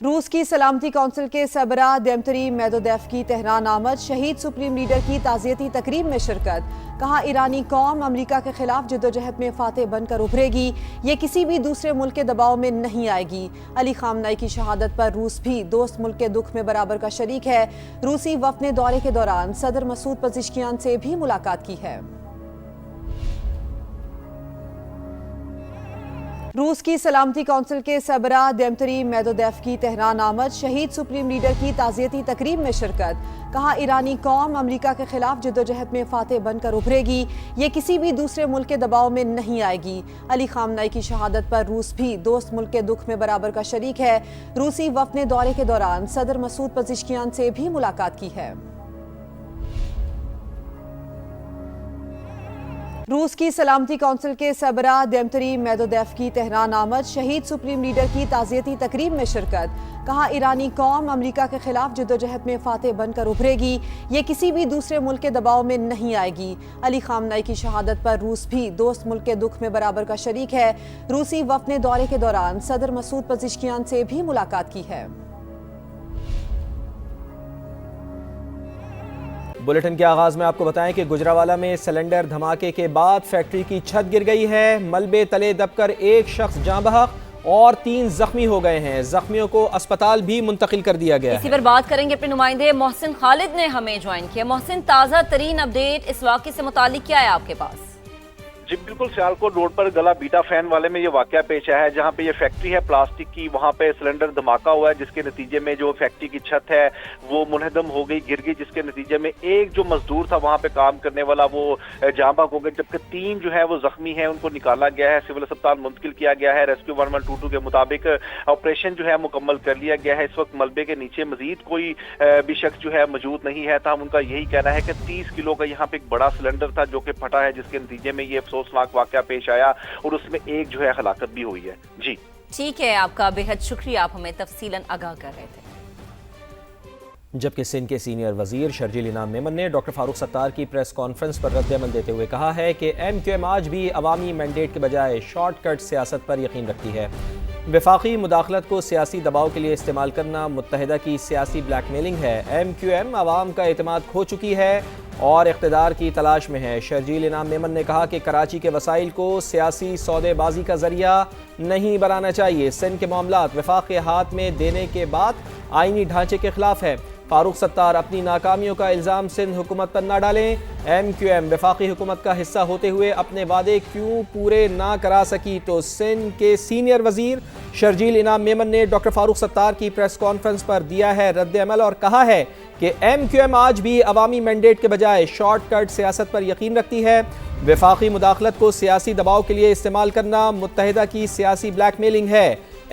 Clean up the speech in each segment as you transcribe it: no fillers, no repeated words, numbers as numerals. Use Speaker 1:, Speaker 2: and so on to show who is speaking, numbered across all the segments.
Speaker 1: रूस की सलामती कौंसिल के सरबरा देमतरी मेदोदेफ की तेहरान आमद, शहीद सुप्रीम लीडर की ताज़ियती तकरीब में शिरकत। कहा, ईरानी कौम अमरीका के खिलाफ जद्दोजहद में फातेह बनकर उभरेगी, ये किसी भी दूसरे मुल्क के दबाव में नहीं आएगी। अली खामनेई की शहादत पर रूस भी दोस्त मुल्क के दुख में बराबर का शरीक है। रूसी वफ़द ने दौरे के दौरान सदर मसूद पज़ेश्कियान से भी मुलाकात की है। रूस की सलामती कौंसिल के सरबरा देमतरी मेदोदेफ की तेहरान आमद, शहीद सुप्रीम लीडर की ताज़ियती तकरीब में शिरकत। कहा, ईरानी कौम अमरीका के खिलाफ जद्दोजहद में फातेह बनकर उभरेगी, ये किसी भी दूसरे मुल्क के दबाव में नहीं आएगी। अली खामनेई की शहादत पर रूस भी दोस्त मुल्क के दुख में बराबर का शरीक है। रूसी वफ़द ने दौरे के दौरान सदर मसूद पज़ेश्कियान से भी मुलाकात की है। रूस की सलामती कौंसिल के सरबरा देमतरी मेदोदेफ की तेहरान आमद, शहीद सुप्रीम लीडर की ताज़ियती तकरीब में शिरकत। कहा, ईरानी कौम अमरीका के खिलाफ जद्दोजहद में फातेह बनकर उभरेगी, ये किसी भी दूसरे मुल्क के दबाव में नहीं आएगी। अली खामनेई की शहादत पर रूस भी दोस्त मुल्क के दुख में बराबर का शरीक है। रूसी वफ़द ने दौरे के दौरान सदर मसूद पज़ेश्कियान से भी मुलाकात की है।
Speaker 2: बुलेटिन के आगाज में आपको बताएं कि गुजरावाला में सिलेंडर धमाके के बाद फैक्ट्री की छत गिर गई है। मलबे तले दबकर एक शख्स जाँ बहक और 3 जख्मी हो गए हैं। जख्मियों को अस्पताल भी मुंतकिल कर दिया गया है।
Speaker 3: इसी पर बात करेंगे, अपने नुमाइंदे मोहसिन खालिद ने हमें ज्वाइन किया। मोहसिन, ताज़ा तरीन अपडेट इस वाक़े से मुतालिक क्या है आपके पास?
Speaker 4: जी बिल्कुल, सियालकोट रोड पर गला बीटा फैन वाले में ये वाकया पेश आया है, जहाँ पे ये फैक्ट्री है प्लास्टिक की। वहाँ पे सिलेंडर धमाका हुआ है, जिसके नतीजे में जो फैक्ट्री की छत है वो मुनहदम हो गई, गिर गई, जिसके नतीजे में एक जो मजदूर था वहाँ पे काम करने वाला वो जाँ बहक हो गए, जबकि 3 जो है वो जख्मी है, उनको निकाला गया है, सिविल अस्पताल मुंतकिल किया गया है। रेस्क्यू 1122 के मुताबिक ऑपरेशन जो है मुकम्मल कर लिया गया है। इस वक्त मलबे के नीचे मजीद कोई भी शख्स जो है मौजूद नहीं है। तब उनका यही कहना है कि 30 किलो का यहाँ पे एक बड़ा सिलेंडर था जो कि फटा है, जिसके नतीजे में ये अफसोसनाक वाकया पेश आया और उसमें एक जो है हलाकत भी हुई है। जी
Speaker 3: ठीक है, आपका बेहद शुक्रिया, आप हमें तफसीलन आगाह कर रहे थे।
Speaker 2: जबकि सिंध के सीनियर वजीर शर्जील इनाम मेमन ने डॉक्टर फारूक सत्तार की प्रेस कॉन्फ्रेंस पर रद्द-ए-अमल देते हुए कहा है कि MQM आज भी अवामी मैंडेट के बजाय शॉर्टकट सियासत पर यकीन रखती है। वफाकी मुदाखलत को सियासी दबाव के लिए इस्तेमाल करना मुत्तहिदा की सियासी ब्लैकमेलिंग है। MQM आवाम का एतमाद खो चुकी है और इख्तिदार की तलाश में है। शर्जील इनाम मेमन ने कहा कि कराची के वसाइल को सियासी सौदेबाजी का जरिया नहीं बनाना चाहिए। सिंध के मामलात वफाक के हाथ में देने के बाद आईनी ढांचे के खिलाफ है। फारूक सत्तार अपनी नाकामियों का इल्ज़ाम सिंध हुकूमत पर ना डालें। MQM वफाकी हुकूमत का हिस्सा होते हुए अपने वादे क्यों पूरे ना करा सकी, तो सिंध के सीनियर वजीर शर्जील इनाम मेमन ने डॉक्टर फारूक सत्तार की प्रेस कॉन्फ्रेंस पर दिया है रद्द-ए-अमल और कहा है कि MQM आज भी अवामी मैंडेट के बजाय शॉर्टकट सियासत पर यकीन रखती है। वफाकी मुदाखलत को सियासी दबाव के लिए इस्तेमाल करना मुत्तहिदा की सियासी ब्लैकमेलिंग है।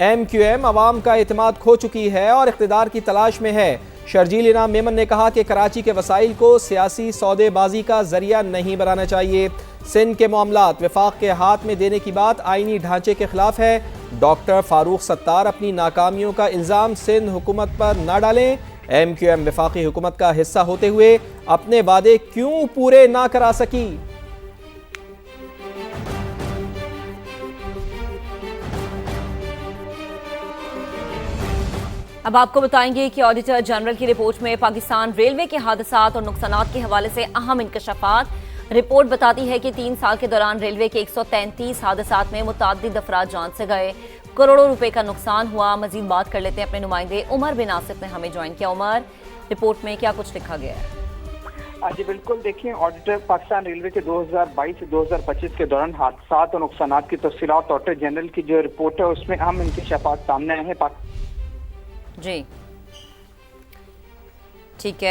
Speaker 2: MQM अवाम का एतमाद खो चुकी है और इख्तिदार की तलाश में है। शर्जील इनाम मेमन ने कहा कि कराची के वसाइल को सियासी सौदेबाजी का जरिया नहीं बनाना चाहिए। सिंध के मामलात वफाक के हाथ में देने की बात आईनी ढांचे के खिलाफ है। डॉक्टर फारूक सत्तार अपनी नाकामियों का इल्ज़ाम सिंध हुकूमत पर ना डालें। MQM वफाकी हुकूमत का हिस्सा होते हुए अपने वादे क्यों पूरे ना करा सकी।
Speaker 3: अब आपको बताएंगे कि ऑडिटर जनरल की रिपोर्ट में पाकिस्तान रेलवे के हादसात और नुकसानात के हवाले से अहम इंकशाफात। रिपोर्ट बताती है कि 3 साल के दौरान रेलवे के 133 हादसात में मुतअद्दिद अफराद जान से गए, करोड़ों रुपए का नुकसान हुआ। मजीद बात कर लेते हैं, अपने नुमाइंदे उमर बिन आसिफ ने हमें ज्वाइन किया। उमर, रिपोर्ट में क्या कुछ लिखा गया है?
Speaker 5: जी बिल्कुल, देखिए, ऑडिटर पाकिस्तान रेलवे के 2022 से 2025 के दौरान हादसात और नुकसानात की तफसीलात ऑडिटर जनरल की जो रिपोर्ट है उसमें अहम इंकशाफात सामने आए हैं।
Speaker 3: जी ठीक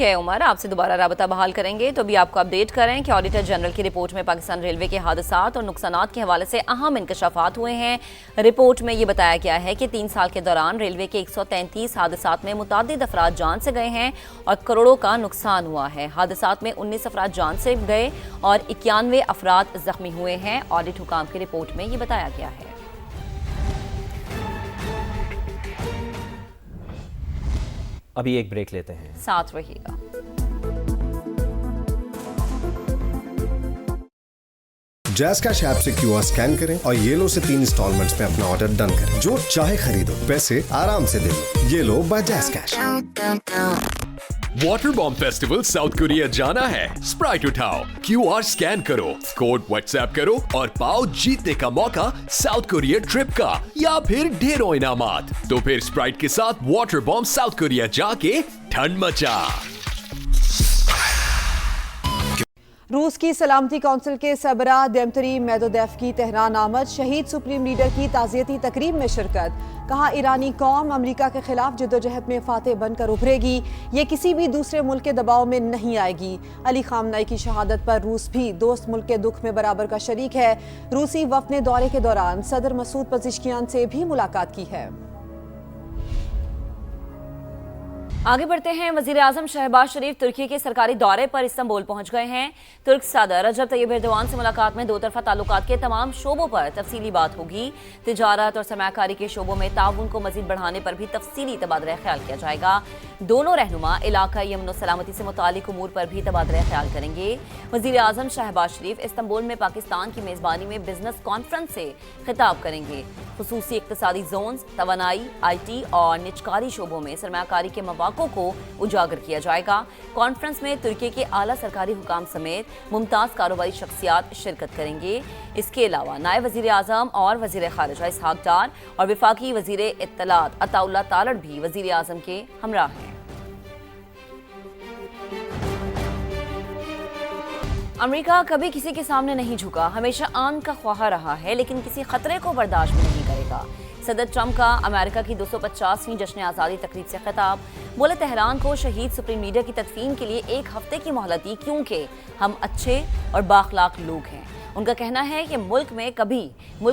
Speaker 3: है उमर, आपसे दोबारा राबता बहाल करेंगे। तो अभी आपको अपडेट करें कि ऑडिटर जनरल की रिपोर्ट में पाकिस्तान रेलवे के हादसात और नुकसानात के हवाले से अहम इंकशाफात हुए हैं। रिपोर्ट में ये बताया गया है कि 3 साल के दौरान रेलवे के 133 हादसात में मुतअद्दिद अफराद जान से गए हैं और करोड़ों का नुकसान हुआ है। हादसात में 19 अफराद जान से गए और 91 अफराद जख्मी हुए हैं। ऑडिट हुकाम की रिपोर्ट में ये बताया गया है।
Speaker 2: अभी एक ब्रेक लेते हैं,
Speaker 3: साथ रहिएगा।
Speaker 6: जैज़ कैश ऐप से QR स्कैन करें और ये लो से 3 इंस्टॉलमेंट्स में अपना ऑर्डर डन करें। जो चाहे खरीदो, पैसे आराम से दे लो। ये लो by JazzCash.
Speaker 7: Water bomb festival South Korea जाना है? स्प्राइट उठाओ, QR स्कैन करो, कोड व्हाट्सएप करो और पाओ जीतने का मौका साउथ कोरिया ट्रिप का या फिर ढेरों इनामात। तो फिर स्प्राइट के साथ वाटर बॉम्ब साउथ कोरिया जाके ठंड मचा।
Speaker 1: रूस की सलामती कौंसिल के सबरा देमतरी मेदोदेफ की तेहरान आमद, शहीद सुप्रीम लीडर की ताज़ियती तकरीब में शिरकत। कहा ईरानी कौम अमेरिका के खिलाफ जद्दोजहद में फातेह बनकर उभरेगी, ये किसी भी दूसरे मुल्क के दबाव में नहीं आएगी। अली खामनाई की शहादत पर रूस भी दोस्त मुल्क के दुख में बराबर का शरीक है। रूसी वफ़द ने दौरे के दौरान सदर मसूद पज़िश्कियान से भी मुलाकात की है।
Speaker 3: आगे बढ़ते हैं। वजीर आजम शहबाज शरीफ तुर्की के सरकारी दौरे पर इस्तांबुल पहुंच गए हैं। तुर्क सदर रजब तैयब एर्दोआन से मुलाकात में दो तरफा ताल्लुकात के तमाम शोबों पर तफसीली बात होगी। तिजारत और सरमायाकारी के शोबों में ताउन को मजीद बढ़ाने पर भी तफसीली तबादला ख्याल किया जाएगा। दोनों रहनुमा इलाकाई अमन और सलामती से मुतालिक उमूर पर भी तबादला ख्याल करेंगे। वजीर आजम शहबाज शरीफ इस्तांबुल में पाकिस्तान की मेजबानी में बिजनेस कॉन्फ्रेंस से खिताब करेंगे। खुसूसी इक्तसादी जोन्स, तवानाई, IT और निजकारी शोबों में सरमायाकारी के मौक़ों को उजागर किया जाएगा। कॉन्फ्रेंस में तुर्की के आला सरकारी हुकाम समेत मुमताज कारोबारी शख्सियात शिरकत करेंगे। इसके अलावा नायब वजीर आजम और वजीर खारिजा इसहाक डार और वफाकी वजीर इत्तलात अताउल्लाह तालड़ भी वजीर आजम के हमराह हैं। अमेरिका कभी किसी के सामने नहीं झुका, हमेशा आन का ख्वाह रहा है, लेकिन किसी खतरे को बर्दाश्त नहीं करेगा। सदर ट्रंप का अमेरिका की 250वीं जश्न आज़ादी तकरीब से खिताब। बोले तेहरान को शहीद सुप्रीम लीडर की तदफीन के लिए 1 हफ्ते की मोहलत दी, क्योंकि हम अच्छे और बाखलाक लोग हैं। उनका कहना है कि मुल्क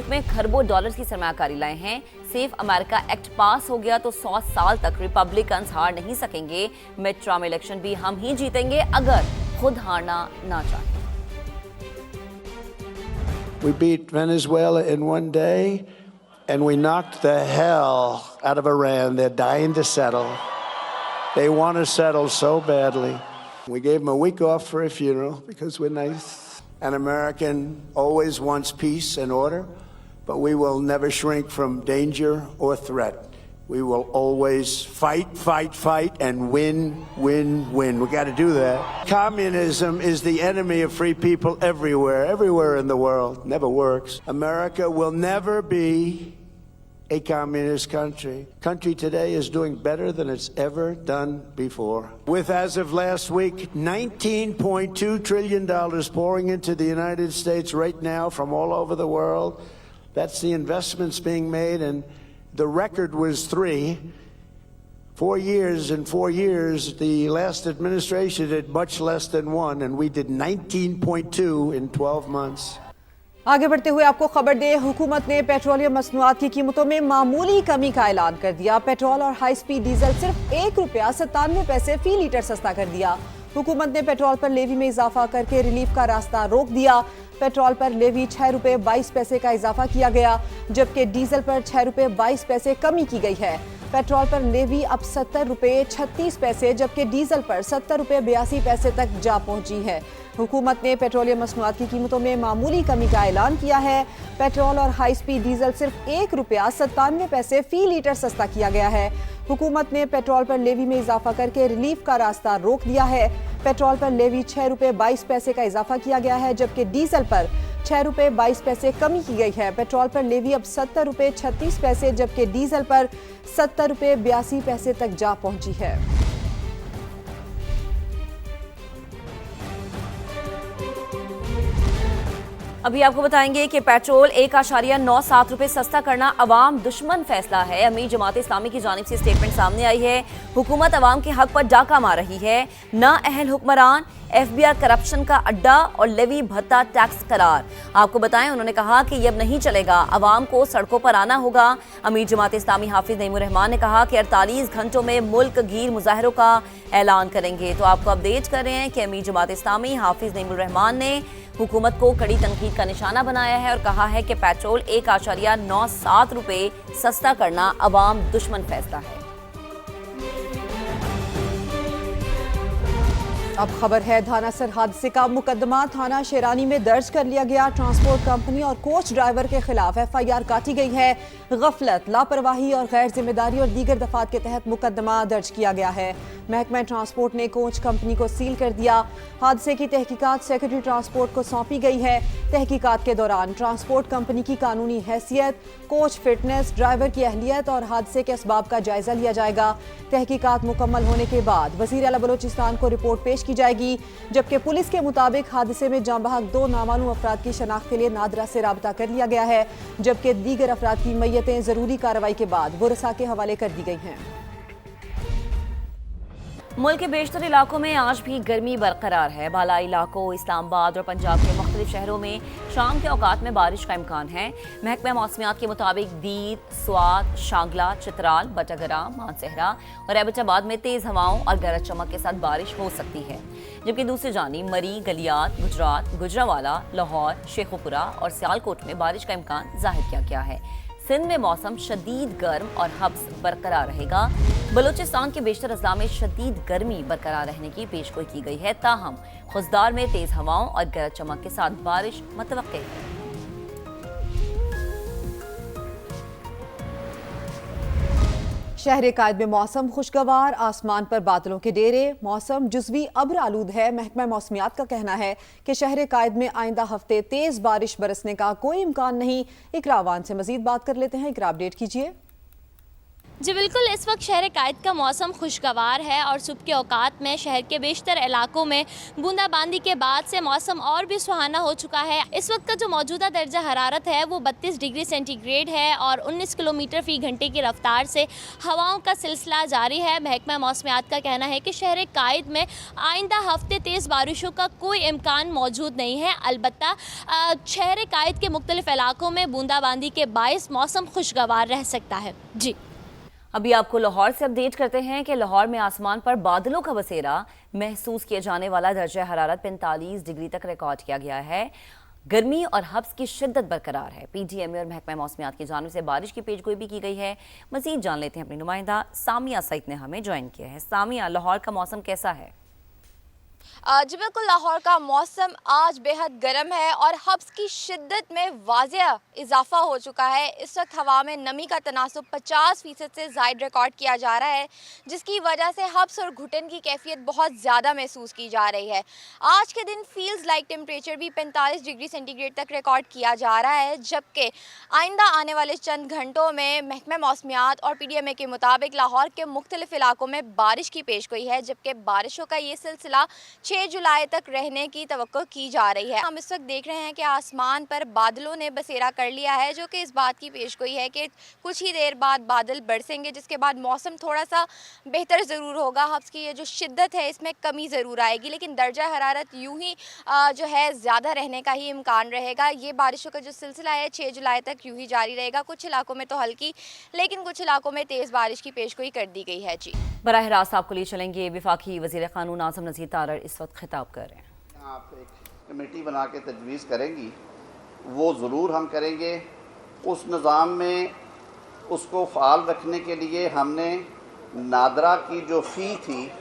Speaker 3: में खरबों डॉलर्स की सरमायाकारी लाए हैं। सेफ अमेरिका एक्ट पास हो गया तो 100 साल तक रिपब्लिकन्स हार नहीं सकेंगे। मिड टर्म इलेक्शन भी हम ही जीतेंगे अगर खुद हारना ना चाहें।
Speaker 8: We beat Venezuela in one day, and we knocked the hell out of Iran. They're dying to settle. They want to settle so badly. We gave them a week off for a funeral because we're nice. An American always wants peace and order, but we will never shrink from danger or threat. We will always fight, and win. We got to do that. Communism is the enemy of free people everywhere in the world. Never works. America will never be a communist country. Country today is doing better than it's ever done before. With, as of last week, $19.2 trillion pouring into the United States right now from all over the world. That's the investments being made, and the record was 4 years. In 4 years, the last administration did much less than 1, and we did 19.2 in 12 months.
Speaker 1: आगे बढ़ते हुए आपको खबर दे, हुकूमत ने petroleum मसनूआत की कीमतों में मामूली कमी का ऐलान कर दिया। पेट्रोल और हाई स्पीड डीजल सिर्फ ₹1.97 फी लीटर सस्ता कर दिया। हुकूमत ने पेट्रोल पर लेवी में इजाफा करके रिलीफ का रास्ता रोक दिया। पेट्रोल पर लेवी ₹6.22 का इजाफा किया गया, जबकि डीजल पर ₹6.22 कमी की गई है। पेट्रोल पर लेवी अब ₹70.36, जबकि डीजल पर ₹70.82 तक जा पहुंची है। हुकूमत ने पेट्रोलियम मसनूआत की कीमतों में मामूली कमी का ऐलान किया है। पेट्रोल और हाई स्पीड डीजल सिर्फ ₹1.97 फी लीटर सस्ता किया गया है। हुकूमत ने पेट्रोल पर लेवी में इजाफा करके रिलीफ का रास्ता रोक दिया है। पेट्रोल पर लेवी ₹6.22 का इजाफा किया गया है, जबकि डीजल पर ₹6.22 कमी की गई है। पेट्रोल पर लेवी अब ₹70.36, जबकि डीजल पर ₹70.82 तक जा पहुंची है।
Speaker 3: अभी आपको बताएंगे कि पेट्रोल ₹1.97 सस्ता करना अवाम दुश्मन फैसला है। अमीर जमात इस्लामी की जानिब से स्टेटमेंट सामने आई है। हुकूमत अवाम के हक पर डाका मार रही है। ना अहल हुक्मरान, FBI करप्शन का अड्डा और लेवी भत्ता टैक्स करार। आपको बताएं, उन्होंने कहा कि ये अब नहीं चलेगा, अवाम को सड़कों पर आना होगा। अमीर जमात इस्लामी हाफिज नईमुर रहमान ने कहा कि 48 घंटों में मुल्क गीर मुजाहरों का ऐलान करेंगे। तो आपको अपडेट कर रहे हैं कि अमीर जमात इस्लामी हाफिज नईमुर रहमान ने हुकूमत को कड़ी तनकीद का निशाना बनाया है और कहा है कि पेट्रोल ₹1.97 सस्ता करना अवाम दुश्मन फैसला है।
Speaker 1: अब खबर है धानासर हादसे का मुकदमा थाना शेरानी में दर्ज कर लिया गया। ट्रांसपोर्ट कंपनी और कोच ड्राइवर के खिलाफ FIR काटी गई है। गफलत, लापरवाही और गैर जिम्मेदारी और दीगर दफात के तहत मुकदमा दर्ज किया गया है। महकमा ट्रांसपोर्ट ने कोच कंपनी को सील कर दिया। हादसे की तहकीकात सेक्रेटरी ट्रांसपोर्ट को सौंपी गई है। तहकीकात के दौरान ट्रांसपोर्ट कंपनी की कानूनी हैसियत, कोच फिटनेस, ड्राइवर की अहलियत और हादसे के असबाब का जायजा लिया जाएगा। तहकीकात मुकम्मल होने के बाद वजीर आला बलोचिस्तान को रिपोर्ट पेश की जाएगी, जबकि पुलिस के मुताबिक हादसे में जाँ बहक 2 नामालूम अफराद की शनाख्त के लिए नादरा से राबता कर लिया गया है, जबकि दीगर अफराद की मैयतें जरूरी कार्रवाई के बाद वरसा के हवाले कर दी गई हैं।
Speaker 3: मुल्क के बेशतर इलाकों में आज भी गर्मी बरकरार है। बालाई इलाकों, इस्लामाबाद और पंजाब के मुख्तलिफ शहरों में शाम के औकात में बारिश का इम्कान है। महकमा मौसमियात के मुताबिक दीर, स्वात, शांगला, चित्राल, बटागरा, मानसहरा और एबटाबाद में तेज़ हवाओं और गरज चमक के साथ बारिश हो सकती है, जबकि दूसरी जानिब मरी, गलियात, गुजरात, गुजरावाला, लाहौर, शेखुपुरा और सियालकोट में बारिश का इम्कान जाहिर किया गया है। सिंध में मौसम शदीद गर्म और हब्स बरकरार रहेगा। बलूचिस्तान के बेशतर अजला में शदीद गर्मी बरकरार रहने की पेशगोई की गई है, ताहम खुशदार में तेज हवाओं और गरज चमक के साथ बारिश मुतवक्के है।
Speaker 1: शहर कायद में मौसम खुशगवार, आसमान पर बादलों के डेरे, मौसम जुज़वी अब्र आलूद है। महकमा मौसमियात का कहना है कि शहर कायद में आइंदा हफ्ते तेज बारिश बरसने का कोई इम्कान नहीं। इकरा अवान से मजीद बात कर लेते हैं। इकरा, अपडेट कीजिए।
Speaker 9: जी बिल्कुल, इस वक्त शहर कायद का मौसम खुशगवार है और सुबह के औकात में शहर के बेशतर इलाकों में बूंदाबांदी के बाद से मौसम और भी सुहाना हो चुका है। इस वक्त का जो मौजूदा दर्जा हरारत है वो 32 डिग्री सेंटीग्रेड है और 19 किलोमीटर फ़ी घंटे की रफ्तार से हवाओं का सिलसिला जारी है। महकमा मौसमियात का कहना है कि शहर कायद में आइंदा हफ्ते तेज़ बारिशों का कोई इम्कान मौजूद नहीं है। अलबत्ता शहर कायद के मुख्तलिफ इलाकों में बूंदाबांदी के बायस मौसम खुशगवार रह सकता है। जी,
Speaker 3: अभी आपको लाहौर से अपडेट करते हैं कि लाहौर में आसमान पर बादलों का बसेरा महसूस किए जाने वाला दर्जा हरारत 45 डिग्री तक रिकॉर्ड किया गया है। गर्मी और हब्स की शिद्दत बरकरार है। PDMA और महकमा मौसमियात की जानिब से बारिश की पेशगोई भी की गई है। मजीद जान लेते हैं अपनी नुमाइंदा सामिया सईद ने हमें ज्वाइन किया है। सामिया, लाहौर का मौसम कैसा है?
Speaker 10: जी बिल्कुल, लाहौर का मौसम आज बेहद गर्म है और हब्स की शिद्दत में वाज़ेह इजाफा हो चुका है। इस वक्त हवा में नमी का तनासुब 50% से ज़ायद रिकॉर्ड किया जा रहा है, जिसकी वजह से हब्स और घुटन की कैफियत बहुत ज़्यादा महसूस की जा रही है। आज के दिन फील्स लाइक टेम्परेचर भी 45 डिग्री सेंटीग्रेड तक रिकॉर्ड किया जा रहा है, जबकि आइंदा आने वाले चंद घंटों में महकमा मौसमियात और PDMA के मुताबिक लाहौर के मुख्तलिफ इलाकों में बारिश की पेशगोई है, जबकि बारिशों का ये सिलसिला 6 जुलाई तक रहने की तवक्को की जा रही है। हम इस वक्त देख रहे हैं कि आसमान पर बादलों ने बसेरा कर लिया है, जो कि इस बात की पेशगोई है कि कुछ ही देर बाद बादल बरसेंगे, जिसके बाद मौसम थोड़ा सा बेहतर ज़रूर होगा। हब्स की ये जो शिद्दत है इसमें कमी ज़रूर आएगी, लेकिन दर्जा हरारत यूं ही जो है ज़्यादा रहने का ही इम्कान रहेगा। ये बारिशों का जो सिलसिला है 6 जुलाई तक यूं ही जारी रहेगा। कुछ इलाकों में तो हल्की, लेकिन कुछ इलाकों में तेज़ बारिश की पेशगोई कर दी गई है। जी,
Speaker 3: बराह रास्त आपको लिए चलेंगे। वफाकी वज़ीर क़ानून आज़म नज़ीर तारड़ इस वक्त खिताब कर रहे हैं।
Speaker 11: आप एक कमेटी बना के तजवीज़ करेंगी, वो ज़रूर हम करेंगे। उस निज़ाम में उसको फ़ाल रखने के लिए हमने नादरा की जो फ़ी थी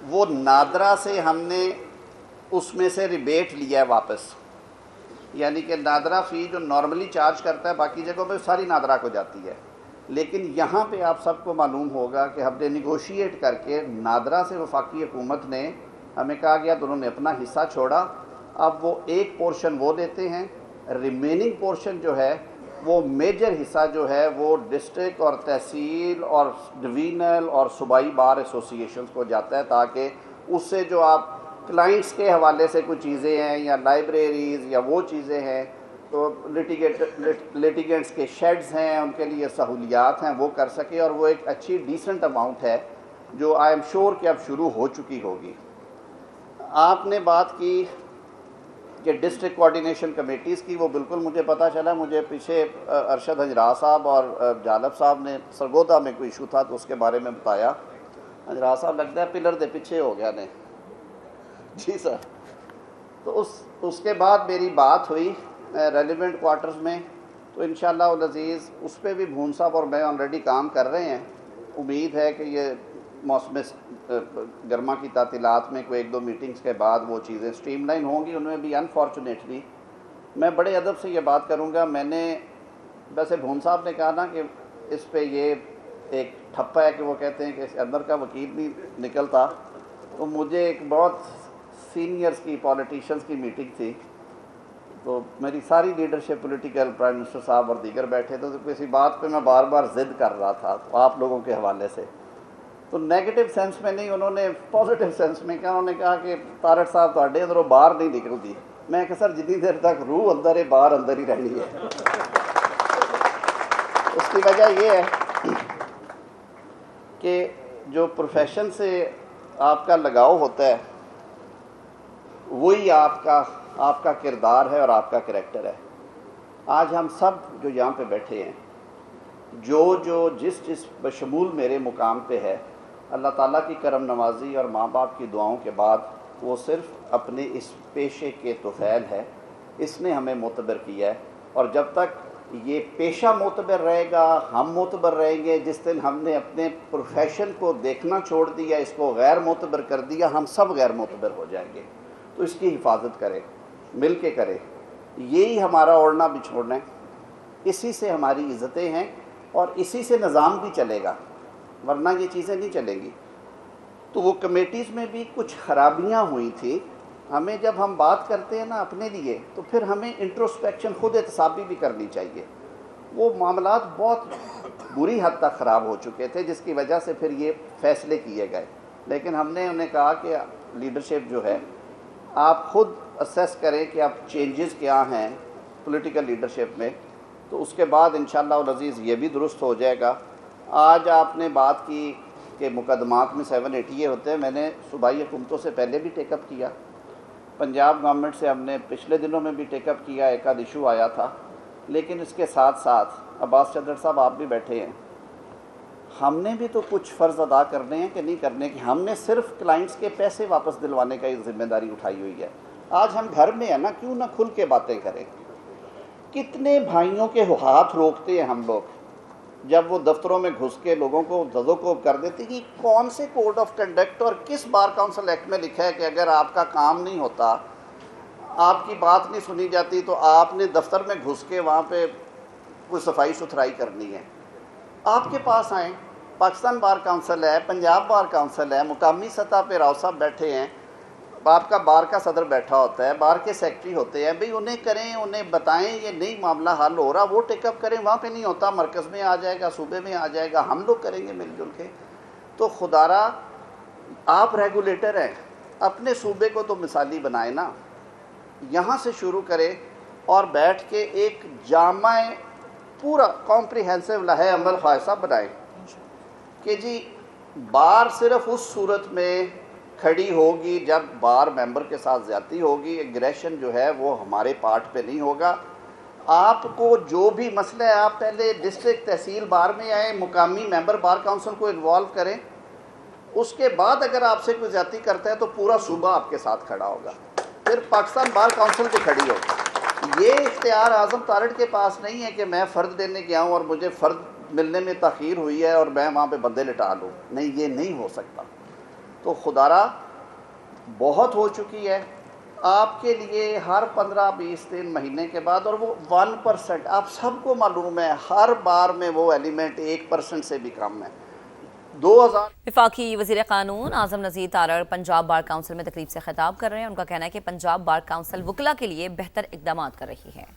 Speaker 11: वो नादरा से हमने उसमें से रिबेट लिया है वापस, यानी कि नादरा फ़ी जो नॉर्मली चार्ज करता है बाकी जगहों पे सारी नादरा को जाती है, लेकिन यहाँ पे आप सबको मालूम होगा कि हमने निगोशिएट करके नादरा से वफाकी हुकूमत ने हमें कहा गया तो उन्होंने अपना हिस्सा छोड़ा। अब वो एक पोर्शन वो देते हैं, रिमेनिंग पोर्शन जो है वो मेजर हिस्सा जो है वो डिस्ट्रिक्ट और तहसील और डिवीज़नल और सूबाई बार एसोसिएशंस को जाता है, ताकि उससे जो आप क्लाइंट्स के हवाले से कुछ चीज़ें हैं या लाइब्रेरीज़ या वो चीज़ें हैं तो लिटिगेंट्स के शेड्स हैं उनके लिए सहूलियात हैं वो कर सके, और वो एक अच्छी डिसेंट अमाउंट है जो आई एम श्योर कि अब शुरू हो चुकी होगी। आपने बात की कि डिस्ट्रिक्ट कोऑर्डिनेशन कमेटीज़ की, वो बिल्कुल मुझे पता चला। मुझे पीछे अरशद हजरा साहब और जालब साहब ने सरगोदा में कोई इशू था तो उसके बारे में बताया। हजरा साहब लगता है पिलर दे पीछे हो गया ने। जी सर। तो उसके बाद मेरी बात हुई रेलिवेंट क्वार्टर्स में, तो इंशाअल्लाह अज़ीज़ उस पर भी भून साहब और मैं ऑलरेडी काम कर रहे हैं। उम्मीद है कि ये मौसम गर्मा की तातीलात में कोई 1-2 मीटिंग्स के बाद वो चीज़ें स्ट्रीमलाइन होंगी। उनमें भी अनफॉर्चुनेटली मैं बड़े अदब से ये बात करूँगा, मैंने वैसे भून साहब ने कहा ना कि इस पे ये एक ठप्पा है कि वो कहते हैं कि अंदर का वकील नहीं निकलता, तो मुझे एक बहुत सीनियर्स की पॉलिटिशियंस की मीटिंग थी, तो मेरी सारी लीडरशिप पॉलिटिकल प्राइम मिनिस्टर साहब और दीगर बैठे थे, तो किसी बात पे मैं बार बार जिद कर रहा था तो आप लोगों के हवाले से, तो नेगेटिव सेंस में नहीं, उन्होंने पॉजिटिव सेंस में कहा। उन्होंने कहा कि तारड़ साहब तुहाडे अंदरों बाहर नहीं निकलती। मैं कहा सर जितनी देर तक रूह अंदर है बाहर अंदर ही रहनी है। उसकी वजह ये है कि जो प्रोफेशन से आपका लगाव होता है वही आपका किरदार है और आपका करैक्टर है। आज हम सब जो यहाँ पे बैठे हैं, जो जिस बशमूल मेरे मुकाम पे है, अल्लाह ताला की करम नवाजी और माँ बाप की दुआओं के बाद वो सिर्फ अपने इस पेशे के तुफैल है, इसने हमें मोतबर किया है। और जब तक ये पेशा मोतबर रहेगा, हम मोतबर रहेंगे। जिस दिन हमने अपने प्रोफेशन को देखना छोड़ दिया, इसको गैर मोतबर कर दिया, हम सब गैर मोतबर हो जाएंगे। तो इसकी हिफाजत करें, मिल के करें, यही हमारा ओढ़ना बिछोड़ना है, इसी से हमारी इज़्ज़तें हैं और इसी से निज़ाम भी चलेगा, वरना ये चीज़ें नहीं चलेंगी। तो वो कमेटीज़ में भी कुछ खराबियाँ हुई थी। हमें जब हम बात करते हैं ना अपने लिए, तो फिर हमें इंट्रोस्पेक्शन खुद एहतसाबी भी करनी चाहिए। वो मामलात बहुत बुरी हद तक ख़राब हो चुके थे, जिसकी वजह से फिर ये फ़ैसले किए गए। लेकिन हमने उन्हें कहा कि लीडरशिप जो है आप ख़ुद असेस करें कि अब चेंजेस क्या हैं पॉलिटिकल लीडरशिप में, तो उसके बाद इंशाअल्लाह अज़ीज़ ये भी दुरुस्त हो जाएगा। आज आपने बात की कि मुकदमात में 780 होते हैं, मैंने सूबाई हुकूमतों से पहले भी टेकअप किया, पंजाब गवर्नमेंट से हमने पिछले दिनों में भी टेकअप किया, एक आध इशू आया था। लेकिन इसके साथ साथ अब्बास चदर साहब आप भी बैठे हैं, हमने भी तो कुछ फ़र्ज़ अदा करने हैं कि नहीं करने कि हमने सिर्फ क्लाइंट्स के पैसे वापस दिलवाने का एक ज़िम्मेदारी उठाई हुई है। आज हम घर में है ना, क्यों ना खुल के बातें करें। कितने भाइयों के हाथ रोकते हैं हम लोग जब वो दफ्तरों में घुस के लोगों को दज़ोकोब कर देते कि कौन से कोड ऑफ कंडक्ट और किस बार काउंसिल एक्ट में लिखा है कि अगर आपका काम नहीं होता, आपकी बात नहीं सुनी जाती, तो आपने दफ्तर में घुस के वहाँ पे कोई सफाई सुथराई करनी है। आपके पास आएँ, पाकिस्तान बार काउंसिल है, पंजाब बार काउंसिल है, मुकामी सतह पे राव साहब बैठे हैं, आपका बार का सदर बैठा होता है, बार के सेक्रेटरी होते हैं, भाई उन्हें करें, उन्हें बताएं ये नहीं मामला हल हो रहा, वो टेकअप करें। वहाँ पे नहीं होता, मरकज़ में आ जाएगा, सूबे में आ जाएगा, हम लोग करेंगे मिलजुल के। तो खुदारा आप रेगुलेटर हैं, अपने सूबे को तो मिसाली बनाए ना, यहाँ से शुरू करें और बैठ के एक जामा पूरा कॉम्प्रिहेंसिव लहे अमल ख्वाहिशा बनाएं कि जी बार सिर्फ उस सूरत में खड़ी होगी जब बार मेंबर के साथ ज़्यादती होगी। एग्रेशन जो है वो हमारे पार्ट पे नहीं होगा। आपको जो भी मसला है, आप पहले डिस्ट्रिक्ट तहसील बार में आए, मुकामी मेंबर बार काउंसिल को इन्वॉल्व करें, उसके बाद अगर आपसे कोई ज़्यादती करता है तो पूरा सूबा आपके साथ खड़ा होगा, फिर पाकिस्तान बार काउंसिल भी खड़ी होगी। ये इख्तियार आज़म तारड़ के पास नहीं है कि मैं फ़र्द देने गया हूँ और मुझे फ़र्द मिलने में तख़ीर हुई है और मैं वहाँ पे बंदे लिटा लूँ, नहीं, ये नहीं हो सकता। तो खुदारा बहुत हो चुकी है आपके लिए हर 15-20 दिन महीने के बाद, और वो 1%, आप सबको मालूम है हर बार में वो एलिमेंट 1% से भी कम है। 2000
Speaker 3: वफाकी वज़ीर क़ानून आज़म नज़ीर तारड़ पंजाब बार काउंसिल में तकरीब से खिताब कर रहे हैं। उनका कहना है कि पंजाब बार काउंसिल वकला के लिए बेहतर इक़दाम कर रही है।